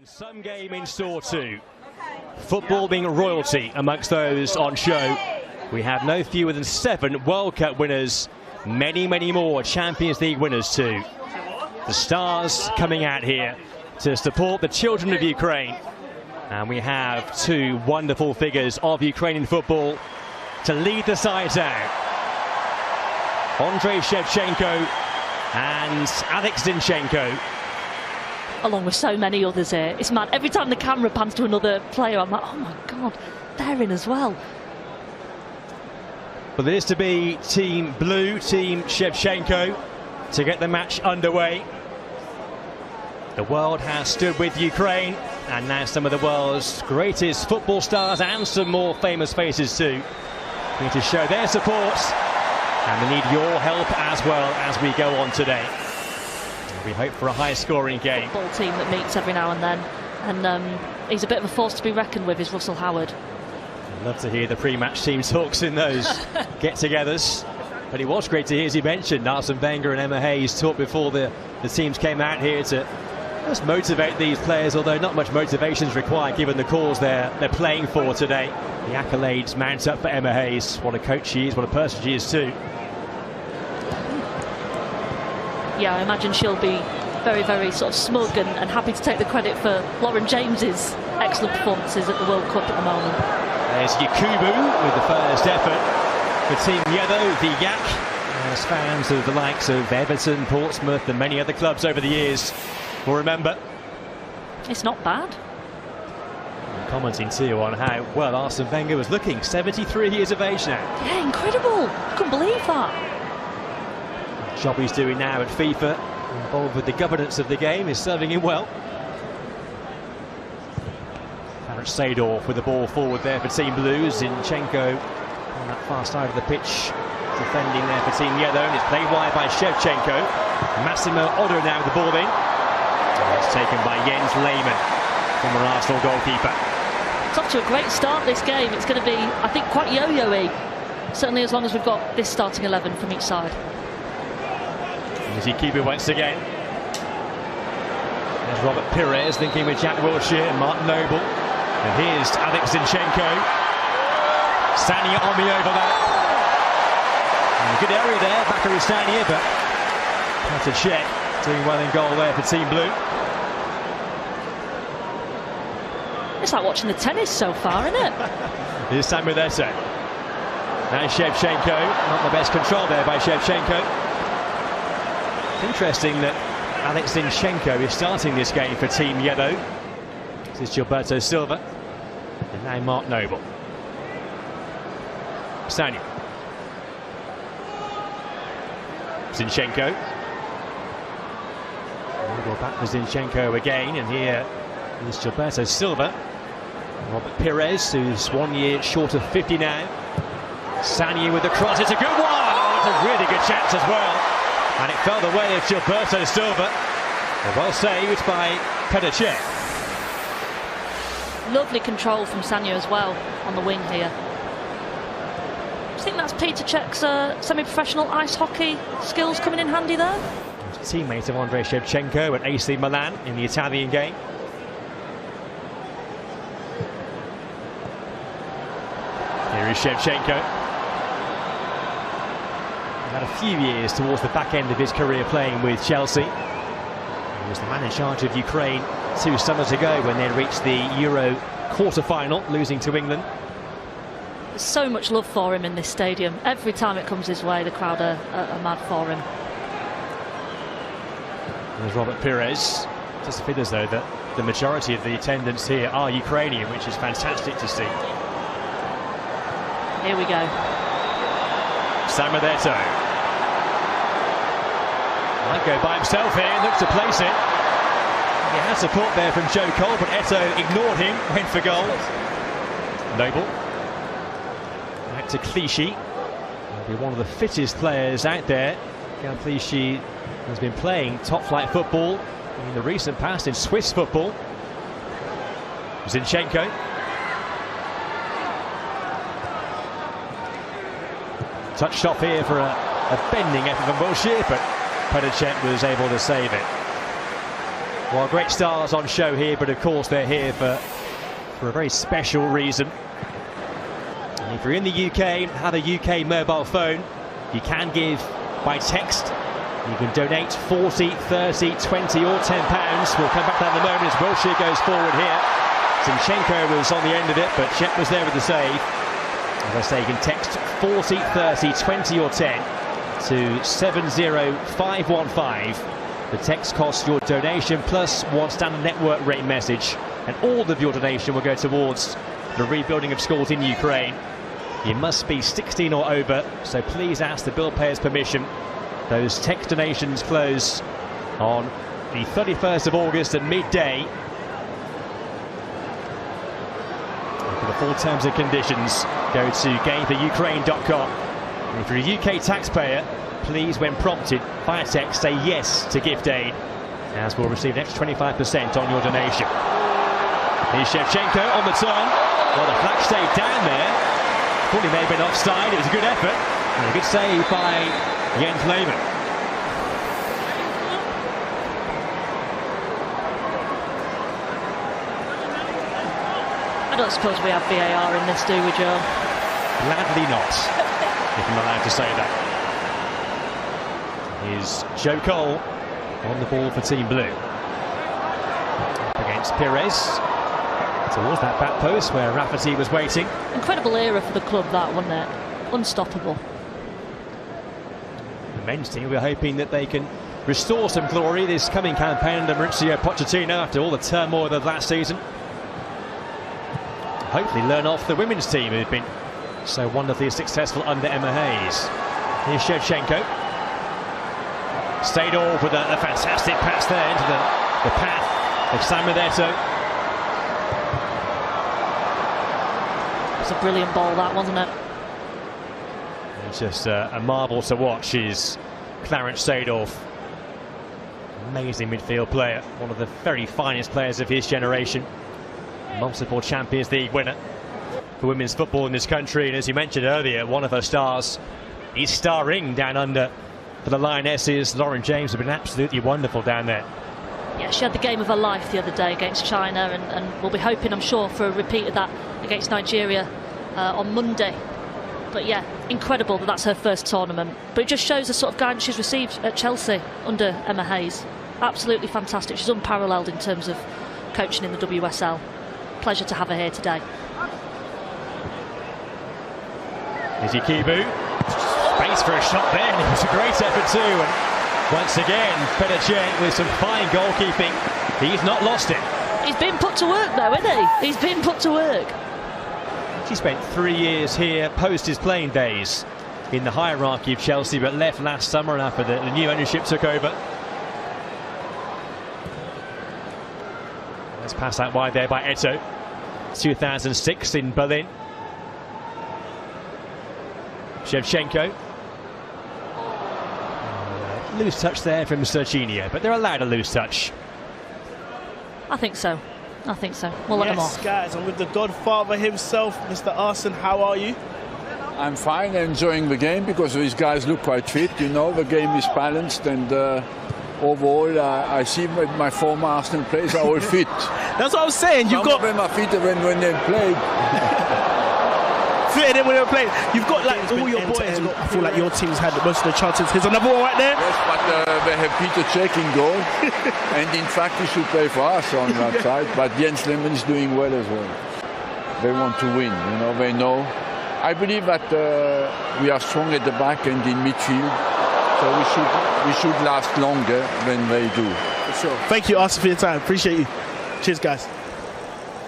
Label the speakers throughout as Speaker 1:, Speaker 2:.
Speaker 1: Some game in store too. Football being royalty amongst those on show. We have no fewer than 7 World Cup winners, many more Champions League winners too. The stars coming out here to support the children of Ukraine. And we have 2 wonderful figures of Ukrainian football to lead the sides out. Shevchenko and Alex Zinchenko.
Speaker 2: Along with so many others here. It's mad. Every time the camera pans to another player, I'm like, oh my God, they're in as well.
Speaker 1: But there is to be Team Blue, Team Shevchenko, to get the match underway. The world has stood with Ukraine, and now some of the world's greatest football stars and some more famous faces too need to show their support, and we need your help as well as we go on today. We hope for a high-scoring game.
Speaker 2: Football team that meets every now and then, and he's a bit of a force to be reckoned with, is Russell Howard.
Speaker 1: I'd love to hear the pre-match team talks in those get-togethers. But it was great to hear, as you mentioned, Arsene Wenger and Emma Hayes talk before the teams came out here to just motivate these players, although not much motivation is required given the cause they're playing for today. The accolades mount up for Emma Hayes. What a coach she is, what a person she is too.
Speaker 2: Yeah, I imagine she'll be very sort of smug and happy to take the credit for Lauren James's excellent performances at the World Cup at the moment.
Speaker 1: There's Yakubu with the first effort for Team Yellow, the Yak. As fans of the likes of Everton, Portsmouth and many other clubs over the years will remember.
Speaker 2: It's not bad.
Speaker 1: And commenting too on how well Arsene Wenger was looking, 73 years of age now.
Speaker 2: Yeah, incredible. I couldn't believe that.
Speaker 1: The job he's doing now at FIFA, involved with the governance of the game, is serving him well. Seedorf with the ball forward there for Team Blue. Zinchenko on that far side of the pitch, defending there for Team Yellow, and it's played wide by Shevchenko. Massimo Oddo now with the ball in. And it's taken by Jens Lehmann, former Arsenal goalkeeper.
Speaker 2: It's off to a great start this game. It's going to be, I think, quite yo-yo-y. Certainly as long as we've got this starting 11 from each side.
Speaker 1: As he keep it once again. There's Robert Pires linking with Jack Wilshere and Martin Noble. And here's Alex Zinchenko. Sania on me over that. And a good area there, Bakary Sania, but that's a check. Doing well in goal there for Team Blue.
Speaker 2: It's like watching the tennis so far, isn't it?
Speaker 1: Here's Samuel Eto'O. Now Shevchenko, not the best control there by Shevchenko. It's interesting that Alex Zinchenko is starting this game for Team Yellow. This is Gilberto Silva. And now Mark Noble. Sania. Zinchenko. Noble back for Zinchenko again. And here is Gilberto Silva. Robert Pires, who's 1 year short of 50 now. Sania with the cross. It's a good one. Oh, it's a really good chance as well. And it fell the way of Gilberto Silva. Well saved by Eto'O.
Speaker 2: Lovely control from Sania as well on the wing here. Do you think that's Peter Cech's semi-professional ice hockey skills coming in handy there?
Speaker 1: He's a teammate of Shevchenko at AC Milan in the Italian game. Here is Shevchenko. He had a few years towards the back end of his career playing with Chelsea. He was the man in charge of Ukraine 2 summers ago when they reached the Euro quarter-final, losing to England.
Speaker 2: There's so much love for him in this stadium. Every time it comes his way, the crowd are mad for him.
Speaker 1: There's Robert Pires. Just appears though that the majority of the attendants here are Ukrainian, which is fantastic to see.
Speaker 2: Here we go.
Speaker 1: Samuel Eto'O. Might go by himself here and look to place it. He had support there from Joe Cole, but Eto'O ignored him, went for goal. Noble. Back to Clichy. He'll be one of the fittest players out there. Jan Clichy has been playing top-flight football in the recent past in Swiss football. Zinchenko. Touched off here for a bending effort from Wilshere, but Eto'O was able to save it. Well, great stars on show here, but of course they're here for a very special reason. And if you're in the UK, have a UK mobile phone, you can give by text. You can donate 40, 30, 20 or £10. We'll come back to that in a moment as Wilshere goes forward here. Shevchenko was on the end of it, but Czech was there with the save. As I say, you can text 40, 30, 20 or 10 to 70515. The text costs your donation plus one standard network rate message, and all of your donation will go towards the rebuilding of schools in Ukraine. You must be 16 or over, so please ask the bill payer's permission. Those text donations close on the 31st of August at midday. For the full terms and conditions, go to gameforukraine.com. And if you're a UK taxpayer, please, when prompted via text, say yes to gift aid, as we'll receive an extra 25% on your donation. Here's Shevchenko on the turn. Well, the flag stayed down there. Thought he may have been offside. It was a good effort and a good save by Jens Lehmann.
Speaker 2: I don't suppose we have VAR in this, do we, Joe?
Speaker 1: Gladly not, if I'm allowed to say that. Is Joe Cole on the ball for Team Blue. Up against Pires. Towards that back post where Rafferty was waiting.
Speaker 2: Incredible era for the club, that, wasn't it? Unstoppable.
Speaker 1: The men's team, we're hoping that they can restore some glory this coming campaign under Mauricio Pochettino after all the turmoil of last season. Hopefully learn off the women's team who've been so wonderfully successful under Emma Hayes. Here's Shevchenko. Seedorf with a fantastic pass there into the path of Samuel Eto'O.
Speaker 2: It's a brilliant ball, that, wasn't it?
Speaker 1: It's just a marvel to watch is Clarence Seedorf. Amazing midfield player, one of the very finest players of his generation. Multiple Champions League winner for women's football in this country, and as you mentioned earlier, one of her stars is starring down under for the Lionesses. Lauren James has been absolutely wonderful down there.
Speaker 2: Yeah, she had the game of her life the other day against China, and we'll be hoping, I'm sure, for a repeat of that against Nigeria on Monday. But yeah, incredible that that's her first tournament. But it just shows the sort of guidance she's received at Chelsea under Emma Hayes. Absolutely fantastic. She's unparalleled in terms of coaching in the WSL. Pleasure to have her here today.
Speaker 1: Here's Eto'O. Space for a shot there, and it was a great effort too. And once again, Petr with some fine goalkeeping. He's not lost it.
Speaker 2: He's been put to work though, isn't he? He's been put to work.
Speaker 1: He spent 3 years here post his playing days in the hierarchy of Chelsea, but left last summer after the new ownership took over. Let's pass that wide there by Eto'O. 2006 in Berlin. Shevchenko. Loose touch there from Serginho, but they're allowed a loose touch.
Speaker 2: I think so. I think so. We'll let them off.
Speaker 3: Yes, guys, I'm with the Godfather himself, Mr. Arsene. How are you?
Speaker 4: I'm fine, enjoying the game because these guys look quite fit. You know, the game is balanced, and overall, I see my former Arsenal players are all fit.
Speaker 3: That's what I was saying.
Speaker 4: Some of them are fitter when they played.
Speaker 3: Fitter than when they played. You've got like all your boys. I feel like your team's had most of the chances. Here's another one right there.
Speaker 4: Yes, but they have Peter Cech in goal, and in fact he should play for us on that side. But Jens Lehmann is doing well as well. They want to win. You know, they know. I believe that we are strong at the back and in midfield, so we should last longer than they do.
Speaker 3: For sure. Thank you, Arsene, for your time. Appreciate you. Cheers, guys.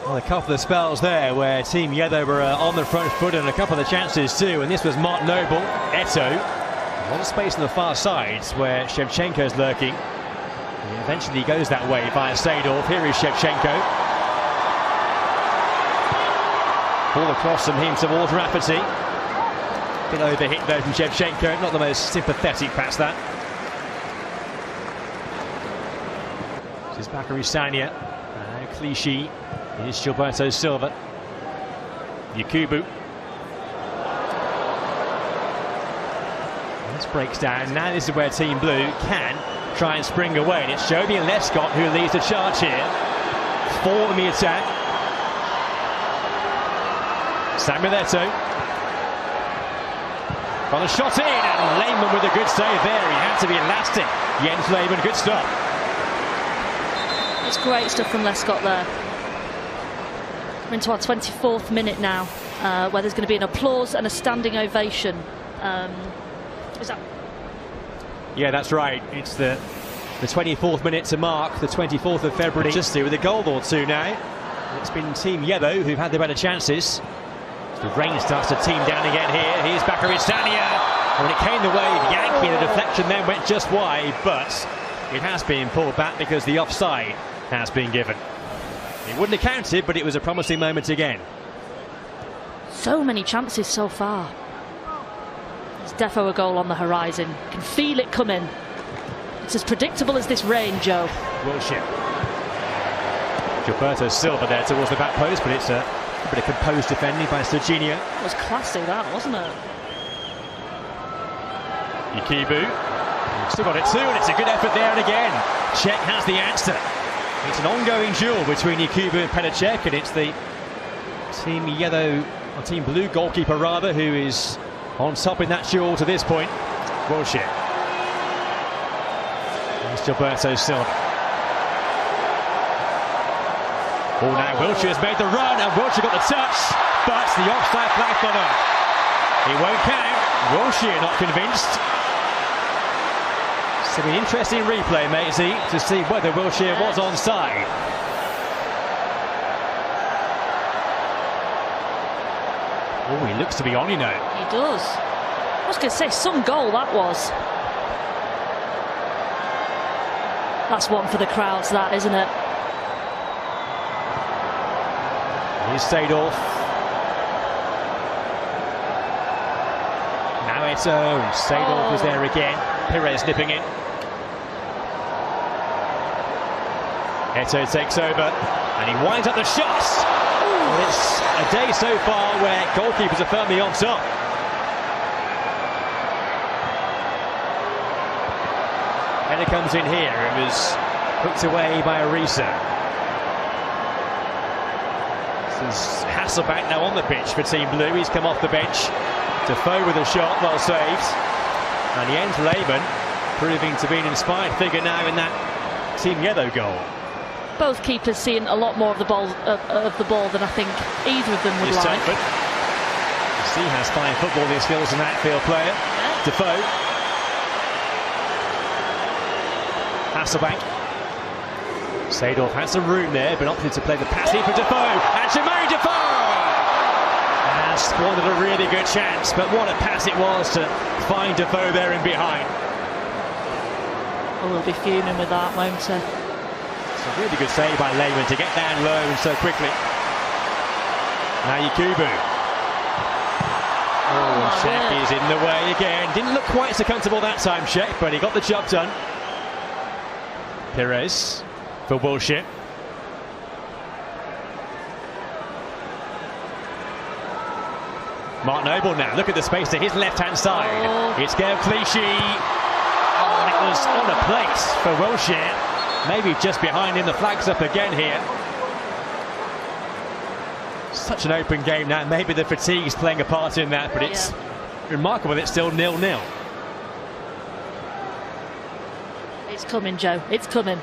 Speaker 1: Well, a couple of spells there where Team Yellow were on the front foot, and a couple of chances too. And this was Mark Noble, Eto'O. A lot of space on the far side where Shevchenko's lurking. And eventually goes that way via Seedorf. Here is Shevchenko. Ball across from him towards Rafferty. Bit overhit though from Shevchenko. Not the most sympathetic pass that. This is Bakary Sagna. Clichy. Here's Gilberto Silva. Yakubu. This breaks down. Now this is where Team Blue can try and spring away. And it's Joby and Lescott who leads the charge here. 4 in the attack. Samuel Eto'o. Got a shot in, and Lehmann with a good save there. He had to be elastic. Jens Lehmann, good stop.
Speaker 2: It's great stuff from Lescott there. We're into our 24th minute now, where there's going to be an applause and a standing ovation. Is that?
Speaker 1: Yeah, that's right. It's the 24th minute to mark the 24th of February. Just with a goal or two now. It's been Team Yellow who've had the better chances. The rain starts to team down again here. Here's Bakaristania. When it came the way, Yankee, the deflection then went just wide, but it has been pulled back because the offside has been given. It wouldn't have counted, but it was a promising moment again.
Speaker 2: So many chances so far. There's defo a goal on the horizon. You can feel it coming. It's as predictable as this rain, Joe.
Speaker 1: Wilshere. Gilberto Silva there towards the back post, but it's a bit of composed defending by Serginho.
Speaker 2: It was classy, that, wasn't it?
Speaker 1: Ikibu. Still got it too, and it's a good effort there, and again, Czech has the answer. It's an ongoing duel between Ikibu and Petr, and it's the Team Yellow, or Team Blue goalkeeper rather, who is on top in that duel to this point. Wilshere. It's Gilberto Silva. Oh, now Wilshere's made the run, and Wilshere got the touch, but the offside flag gone up. It won't count. Wilshere not convinced. It's an interesting replay, matey, to see whether Wilshere was onside. Oh, he looks to be on, you know.
Speaker 2: He does. I was going to say, some goal that was. That's one for the crowds, that, isn't it?
Speaker 1: Here's Seedorf. Now Eto'O, and Seedorf is there again. Perez nipping in. Eto'O takes over, and he winds up the shots. Well, it's a day so far where goalkeepers are firmly on top. Header comes in here. It was hooked away by Arisa. This is Hasselbank now on the pitch for Team Blue. He's come off the bench. Defoe with a shot, well saved. And Jens Lehmann proving to be an inspired figure now in that Team Yellow goal.
Speaker 2: Both keepers seeing a lot more of the ball than I think either of them would like.
Speaker 1: He has fine footballing skills, an outfield player. Yeah. Defoe. Hasselbank. Seedorf has some room there, but opted to play the pass here for Defoe. And Jermaine Defoe has squandered a really good chance, but what a pass it was to find Defoe there in behind.
Speaker 2: Oh, we'll be fuming with that, won't he?
Speaker 1: It's a really good save by Lehmann to get down low and so quickly. Now Ikibu. Oh, Czech is in the way again. Didn't look quite so comfortable that time, Czech, but he got the job done. Perez for Wilshere. Mark Noble now, look at the space to his left-hand side. It's Gael Clichy. Oh, and it was on a plate for Wilshere. Maybe just behind him, the flag's up again here. Such an open game now, maybe the fatigue's playing a part in that, but it's remarkable that it's still 0-0.
Speaker 2: It's coming, Joe, it's coming.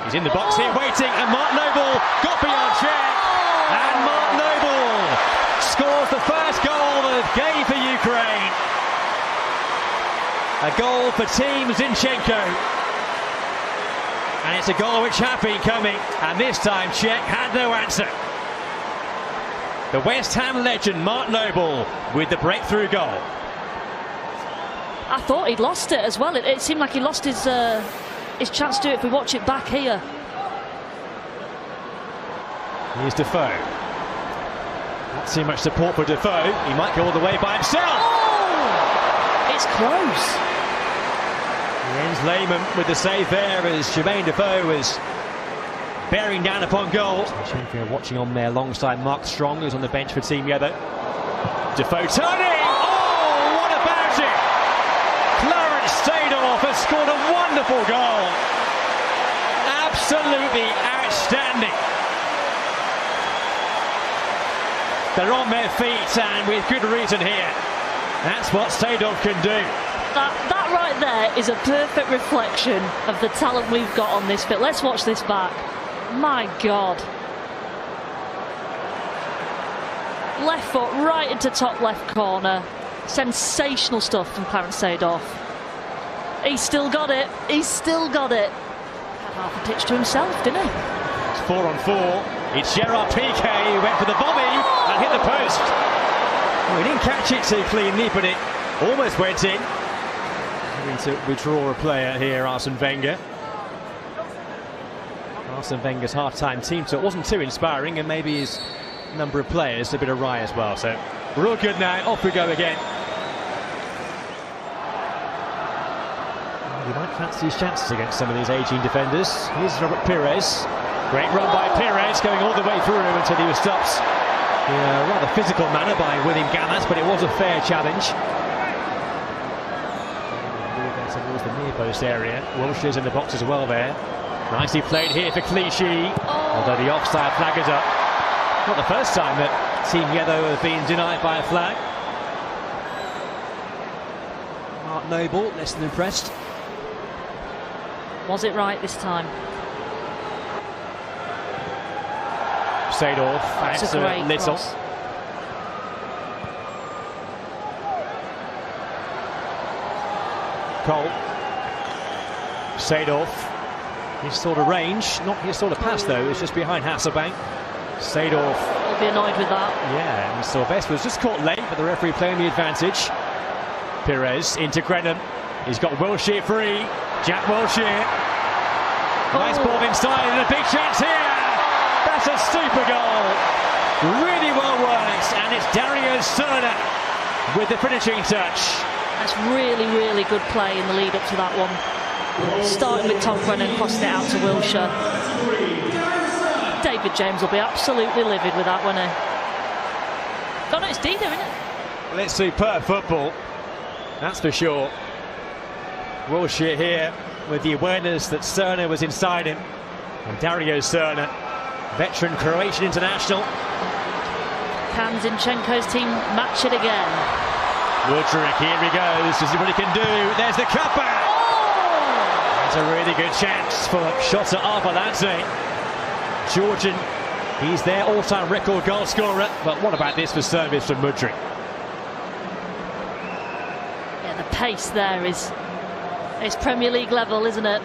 Speaker 1: He's in the box here waiting, and Mark Noble got beyond Czech, and Mark Noble scores the first goal of the game for Ukraine. A goal for Team Zinchenko, and it's a goal which had been coming, and this time Czech had no answer. The West Ham legend Mark Noble with the breakthrough goal.
Speaker 2: I thought he'd lost it as well. It seemed like he lost his chance to do it if we watch it back here.
Speaker 1: Here's Defoe. Not too much support for Defoe. He might go all the way by himself.
Speaker 2: Oh! It's close.
Speaker 1: Jens Lehmann with the save there as Jermaine Defoe was bearing down upon goal. Shevchenko watching on there alongside Mark Strong, who's on the bench for Team Yellow. Defoe turning! Oh, what about it? Seedorf has beautiful goal. Absolutely outstanding. They're on their feet, and with good reason here. That's what Seedorf can do.
Speaker 2: That right there is a perfect reflection of the talent we've got on this field. Let's watch this back. My God. Left foot right into top left corner. Sensational stuff from Clarence Seedorf. He's still got it. He's still got it. Had half a pitch to himself, didn't he?
Speaker 1: It's 4-on-4. It's Gerard Piqué who went for the volley and hit the post. Well, he didn't catch it too cleanly, but it almost went in. Having to withdraw a player here, Arsene Wenger. Arsene Wenger's half-time team talk wasn't too inspiring, and maybe his number of players a bit awry as well. So we're all good now. Off we go again. You might fancy his chances against some of these aging defenders. Here's Robert Pires. Great run by Pires, going all the way through until he was stopped in a rather physical manner by William Gallas, but it was a fair challenge. Towards the near post area. Wilshire's in the box as well there. Nicely played here for Clichy, although the offside flag is up. Not the first time that Team Yellow have been denied by a flag. Mark Noble, less than impressed.
Speaker 2: Was it right this time?
Speaker 1: Seedorf,
Speaker 2: That's a great
Speaker 1: Little.
Speaker 2: cross.
Speaker 1: Cole. Seedorf. His sort of range, not his sort of pass though, it's just behind Hasselbank. Seedorf.
Speaker 2: Will be annoyed with that.
Speaker 1: Yeah, and Sylvester was just caught late, but the referee playing the advantage. Pires into Grenham. He's got Wilshere free. Jack Wilshere. Nice ball inside and a big chance here. That's a super goal. Really well worked, and it's Dario Serna with the finishing touch.
Speaker 2: That's really, really good play in the lead up to that one. Starting with Tom Grennan, crossing it out to Wilshere. David James will be absolutely livid with that, won't he? Oh no, it's Dida, isn't it?
Speaker 1: Well, it's superb football, that's for sure. Wilshere here with the awareness that Serna was inside him. And Dario Serna, veteran Croatian international.
Speaker 2: Can Zinchenko's team match it again?
Speaker 1: Woodrick, here he goes, to see what he can do. There's the cutback. That's a really good chance for Shota Arveladze. Georgian, he's their all-time record goal scorer. But what about this for service from Woodrick?
Speaker 2: Yeah, the pace there is Premier League level, isn't it?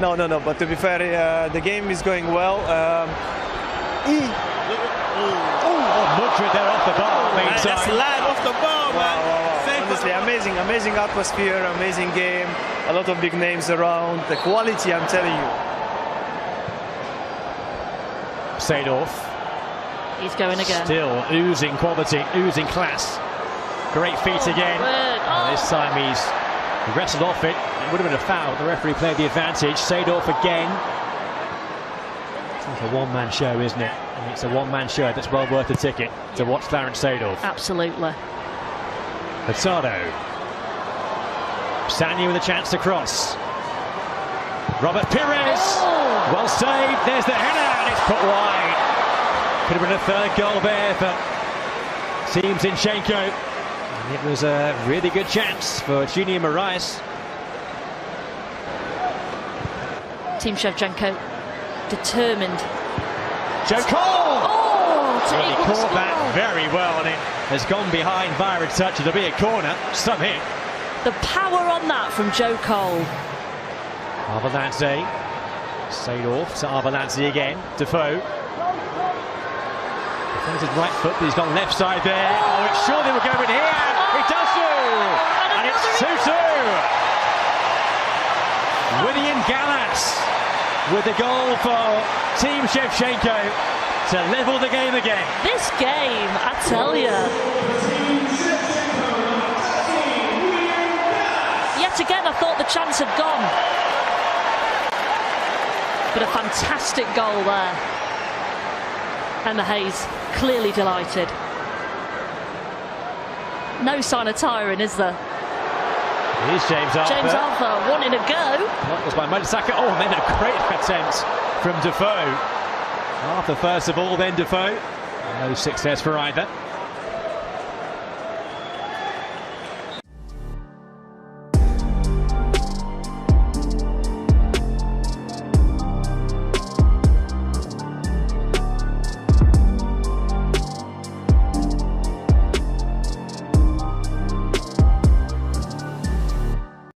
Speaker 5: No. But to be fair, the game is going well.
Speaker 1: Woodrick there off the bar.
Speaker 3: That's live off the bar, man.
Speaker 5: Wow. Honestly, amazing atmosphere, amazing game. A lot of big names around. The quality, I'm telling you.
Speaker 1: Seedorf.
Speaker 2: He's going again.
Speaker 1: Still oozing quality, oozing class. Great feet again. This time he's wrestled off it. It would have been a foul. The referee played the advantage. Seedorf again. It's like a one-man show, isn't it? And it's a one-man show that's well worth a ticket to watch Clarence Seedorf.
Speaker 2: Absolutely.
Speaker 1: Eto'O. Sanya with a chance to cross. Robert Pires. Well saved. There's the header, and it's put wide. Could have been a third goal there for Team Zinchenko. And it was a really good chance for Junior Moraes.
Speaker 2: Team Shevchenko determined.
Speaker 1: Joe Cole!
Speaker 2: He
Speaker 1: caught that very well, and it has gone behind via a touch. It'll be a corner. Some hit.
Speaker 2: The power on that from Joe Cole.
Speaker 1: Arveladze. Seedorf to Arveladze again. Defoe. Defends his right foot, but he's gone left side there. Oh, it surely will go in here. It does do! And it's 2-2. William Gallas with the goal for Team Shevchenko to level the game again.
Speaker 2: This game, I tell you. Yet again, I thought the chance had gone. But a fantastic goal there. Emma Hayes clearly delighted. No sign of tiring, is there?
Speaker 1: Here's James Arthur.
Speaker 2: James Arthur wanting to go.
Speaker 1: That was by Mudasaka. Oh, and then a great attempt from Defoe. Arthur first of all, then Defoe. No success for either.